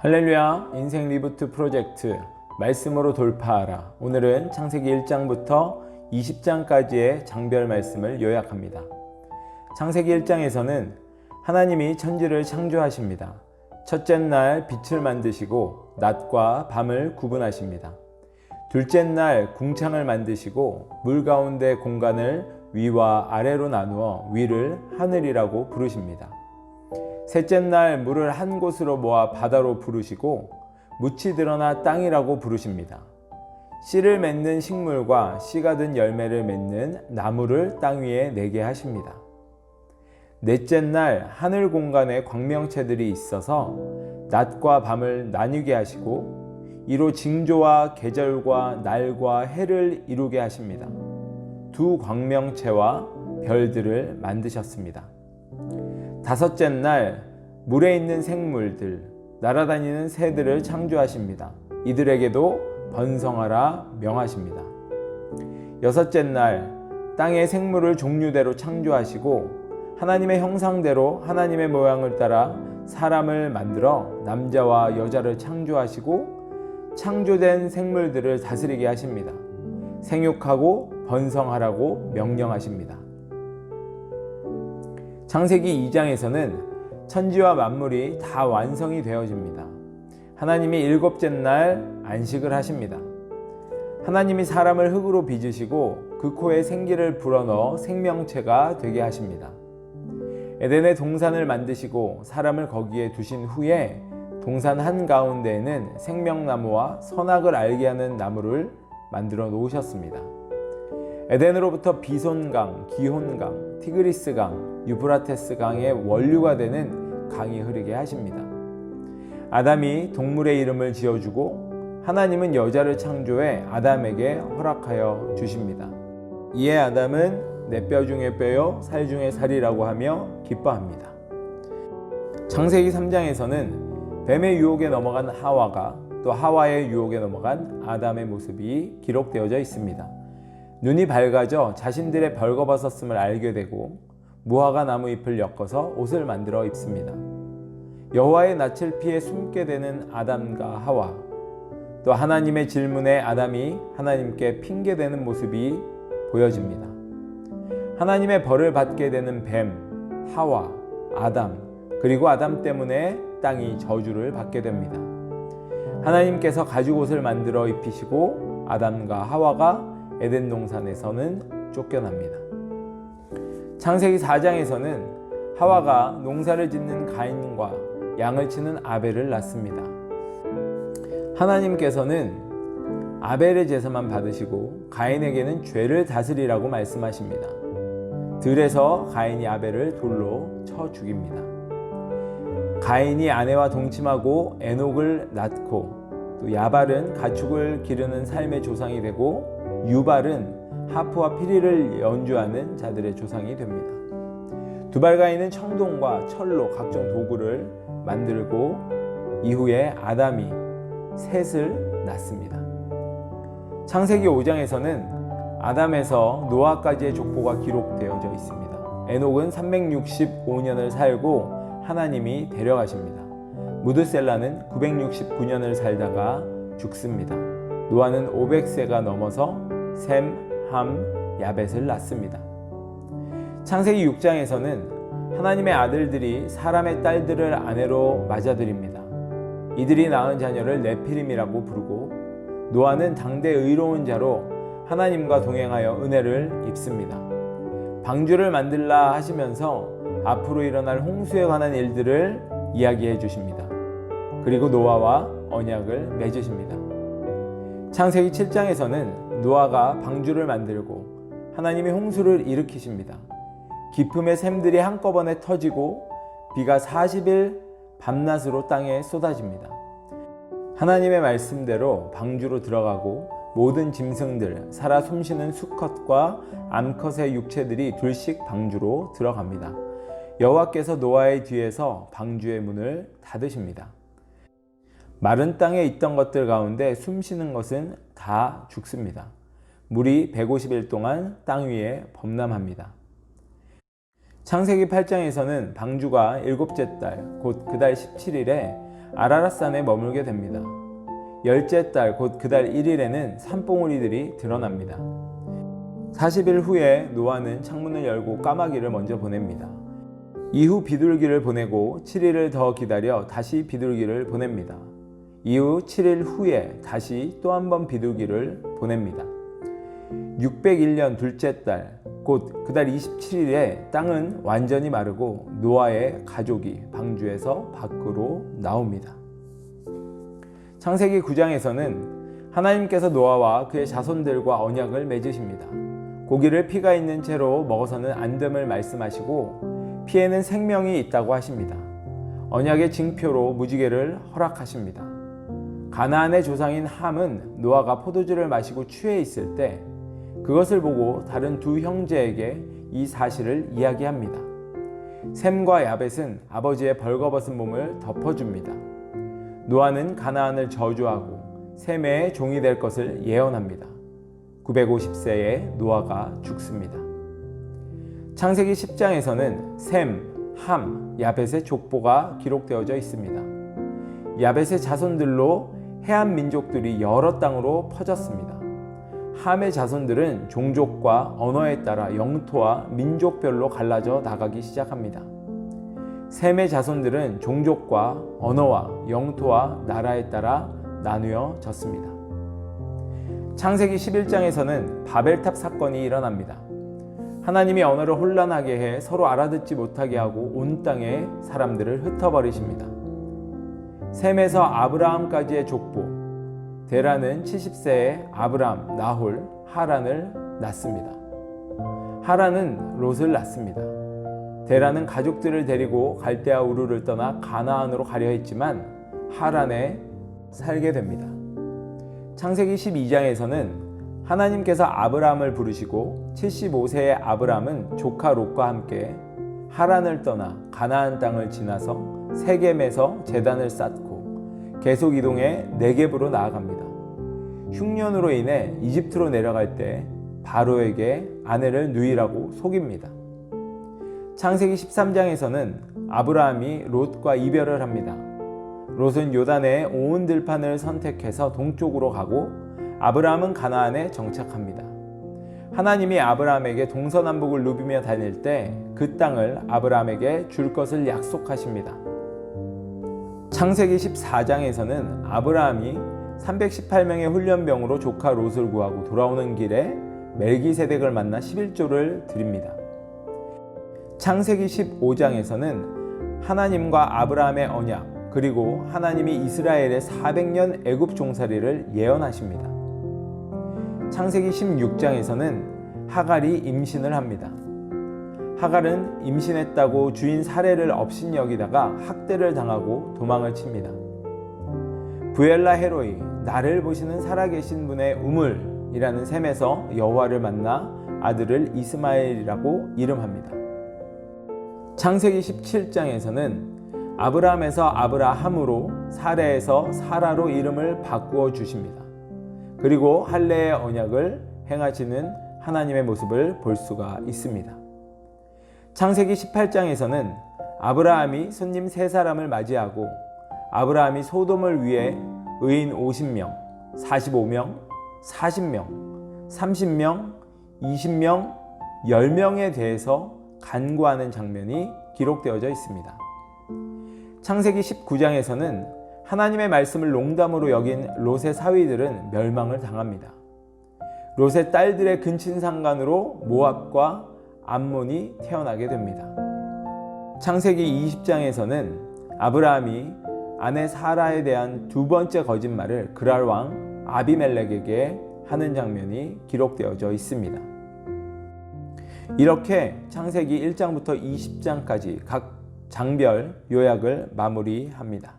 할렐루야, 인생 리부트 프로젝트 말씀으로 돌파하라. 오늘은 창세기 1장부터 20장까지의 장별 말씀을 요약합니다. 창세기 1장에서는 하나님이 천지를 창조하십니다. 첫째 날 빛을 만드시고 낮과 밤을 구분하십니다. 둘째 날 궁창을 만드시고 물 가운데 공간을 위와 아래로 나누어 위를 하늘이라고 부르십니다. 셋째 날 물을 한 곳으로 모아 바다로 부르시고 묻이 드러나 땅이라고 부르십니다. 씨를 맺는 식물과 씨가 든 열매를 맺는 나무를 땅 위에 내게 하십니다. 넷째 날 하늘 공간에 광명체들이 있어서 낮과 밤을 나뉘게 하시고 이로 징조와 계절과 날과 해를 이루게 하십니다. 두 광명체와 별들을 만드셨습니다. 다섯째 날 물에 있는 생물들, 날아다니는 새들을 창조하십니다. 이들에게도 번성하라 명하십니다. 여섯째 날 땅의 생물을 종류대로 창조하시고 하나님의 형상대로 하나님의 모양을 따라 사람을 만들어 남자와 여자를 창조하시고 창조된 생물들을 다스리게 하십니다. 생육하고 번성하라고 명령하십니다. 창세기 2장에서는 천지와 만물이 다 완성이 되어집니다. 하나님이 일곱째 날 안식을 하십니다. 하나님이 사람을 흙으로 빚으시고 그 코에 생기를 불어넣어 생명체가 되게 하십니다. 에덴의 동산을 만드시고 사람을 거기에 두신 후에 동산 한가운데에는 생명나무와 선악을 알게 하는 나무를 만들어 놓으셨습니다. 에덴으로부터 비손강, 기혼강, 티그리스강, 유브라테스강의 원류가 되는 강이 흐르게 하십니다. 아담이 동물의 이름을 지어주고 하나님은 여자를 창조해 아담에게 허락하여 주십니다. 이에 아담은 내 뼈 중에 뼈요 살 중에 살이라고 하며 기뻐합니다. 창세기 3장에서는 뱀의 유혹에 넘어간 하와가 또 하와의 유혹에 넘어간 아담의 모습이 기록되어져 있습니다. 눈이 밝아져 자신들의 벌거벗었음을 알게 되고 무화과 나무 잎을 엮어서 옷을 만들어 입습니다. 여호와의 낯을 피해 숨게 되는 아담과 하와, 또 하나님의 질문에 아담이 하나님께 핑계대는 모습이 보여집니다. 하나님의 벌을 받게 되는 뱀, 하와, 아담, 그리고 아담 때문에 땅이 저주를 받게 됩니다. 하나님께서 가죽옷을 만들어 입히시고 아담과 하와가 에덴 동산에서는 쫓겨납니다. 창세기 4장에서는 하와가 농사를 짓는 가인과 양을 치는 아벨을 낳습니다. 하나님께서는 아벨의 제사만 받으시고 가인에게는 죄를 다스리라고 말씀하십니다. 들에서 가인이 아벨을 돌로 쳐 죽입니다. 가인이 아내와 동침하고 에녹을 낳고 또 야발은 가축을 기르는 삶의 조상이 되고 유발은 하프와 피리를 연주하는 자들의 조상이 됩니다. 두발가인은 청동과 철로 각종 도구를 만들고 이후에 아담이 셋을 낳습니다. 창세기 5장에서는 아담에서 노아까지의 족보가 기록되어져 있습니다. 에녹은 365년을 살고 하나님이 데려가십니다. 무드셀라는 969년을 살다가 죽습니다. 노아는 500세가 넘어서 셈, 함, 야벳을 낳습니다. 창세기 6장에서는 하나님의 아들들이 사람의 딸들을 아내로 맞아들입니다. 이들이 낳은 자녀를 네피림이라고 부르고 노아는 당대 의로운 자로 하나님과 동행하여 은혜를 입습니다. 방주를 만들라 하시면서 앞으로 일어날 홍수에 관한 일들을 이야기해 주십니다. 그리고 노아와 언약을 맺으십니다. 창세기 7장에서는 노아가 방주를 만들고 하나님이 홍수를 일으키십니다. 깊음의 샘들이 한꺼번에 터지고 비가 40일 밤낮으로 땅에 쏟아집니다. 하나님의 말씀대로 방주로 들어가고 모든 짐승들, 살아 숨쉬는 수컷과 암컷의 육체들이 둘씩 방주로 들어갑니다. 여호와께서 노아의 뒤에서 방주의 문을 닫으십니다. 마른 땅에 있던 것들 가운데 숨쉬는 것은 다 죽습니다. 물이 150일 동안 땅 위에 범람합니다. 창세기 8장에서는 방주가 일곱째 달, 곧 그 달 17일에 아라랏산에 머물게 됩니다. 열째 달 곧 그달 1일에는 산봉우리들이 드러납니다. 40일 후에 노아는 창문을 열고 까마귀를 먼저 보냅니다. 이후 비둘기를 보내고 7일을 더 기다려 다시 비둘기를 보냅니다. 이후 7일 후에 다시 또 한 번 비둘기를 보냅니다. 601년 둘째 달 곧 그달 27일에 땅은 완전히 마르고 노아의 가족이 방주에서 밖으로 나옵니다. 창세기 9장에서는 하나님께서 노아와 그의 자손들과 언약을 맺으십니다. 고기를 피가 있는 채로 먹어서는 안 됨을 말씀하시고 피에는 생명이 있다고 하십니다. 언약의 징표로 무지개를 허락하십니다. 가나안의 조상인 함은 노아가 포도주를 마시고 취해 있을 때 그것을 보고 다른 두 형제에게 이 사실을 이야기합니다. 셈과 야벳은 아버지의 벌거벗은 몸을 덮어줍니다. 노아는 가나안을 저주하고 셈의 종이 될 것을 예언합니다. 950세에 노아가 죽습니다. 창세기 10장에서는 셈, 함, 야벳의 족보가 기록되어져 있습니다. 야벳의 자손들로 해안 민족들이 여러 땅으로 퍼졌습니다. 함의 자손들은 종족과 언어에 따라 영토와 민족별로 갈라져 나가기 시작합니다. 셈의 자손들은 종족과 언어와 영토와 나라에 따라 나누어졌습니다. 창세기 11장에서는 바벨탑 사건이 일어납니다. 하나님이 언어를 혼란하게 해 서로 알아듣지 못하게 하고 온 땅의 사람들을 흩어버리십니다. 셈에서 아브라함까지의 족보, 데라는 70세에 아브람, 나홀, 하란을 낳습니다. 하란은 롯을 낳습니다. 데라는 가족들을 데리고 갈대아 우르를 떠나 가나안으로 가려 했지만 하란에 살게 됩니다. 창세기 12장에서는 하나님께서 아브라함을 부르시고 75세의 아브라함은 조카 롯과 함께 하란을 떠나 가나안 땅을 지나서 세겜에서 제단을 쌓고 계속 이동해 네겝으로 나아갑니다. 흉년으로 인해 이집트로 내려갈 때 바로에게 아내를 누이라고 속입니다. 창세기 13장에서는 아브라함이 롯과 이별을 합니다. 롯은 요단의 온 들판을 선택해서 동쪽으로 가고 아브라함은 가나안에 정착합니다. 하나님이 아브라함에게 동서남북을 누비며 다닐 때 그 땅을 아브라함에게 줄 것을 약속하십니다. 창세기 14장에서는 아브라함이 318명의 훈련병으로 조카 롯을 구하고 돌아오는 길에 멜기세덱을 만나 11조를 드립니다. 창세기 15장에서는 하나님과 아브라함의 언약 그리고 하나님이 이스라엘의 400년 애굽 종살이를 예언하십니다. 창세기 16장에서는 하갈이 임신을 합니다. 하갈은 임신했다고 주인 사례를 업신여기다가 학대를 당하고 도망을 칩니다. 부엘라 헤로이, 나를 보시는 살아계신 분의 우물이라는 셈에서 여호와를 만나 아들을 이스마엘이라고 이름합니다. 창세기 17장에서는 아브라함에서 아브라함으로 사레에서 사라로 이름을 바꾸어 주십니다. 그리고 할례의 언약을 행하시는 하나님의 모습을 볼 수가 있습니다. 창세기 18장에서는 아브라함이 손님 3사람을 맞이하고 아브라함이 소돔을 위해 의인 50명, 45명, 40명, 30명, 20명, 10명에 대해서 간구하는 장면이 기록되어져 있습니다. 창세기 19장에서는 하나님의 말씀을 농담으로 여긴 롯의 사위들은 멸망을 당합니다. 롯의 딸들의 근친상간으로 모압과 암몬이 태어나게 됩니다. 창세기 20장에서는 아브라함이 아내 사라에 대한 두 번째 거짓말을 그랄 왕 아비멜렉에게 하는 장면이 기록되어져 있습니다. 이렇게 창세기 1장부터 20장까지 각 장별 요약을 마무리합니다.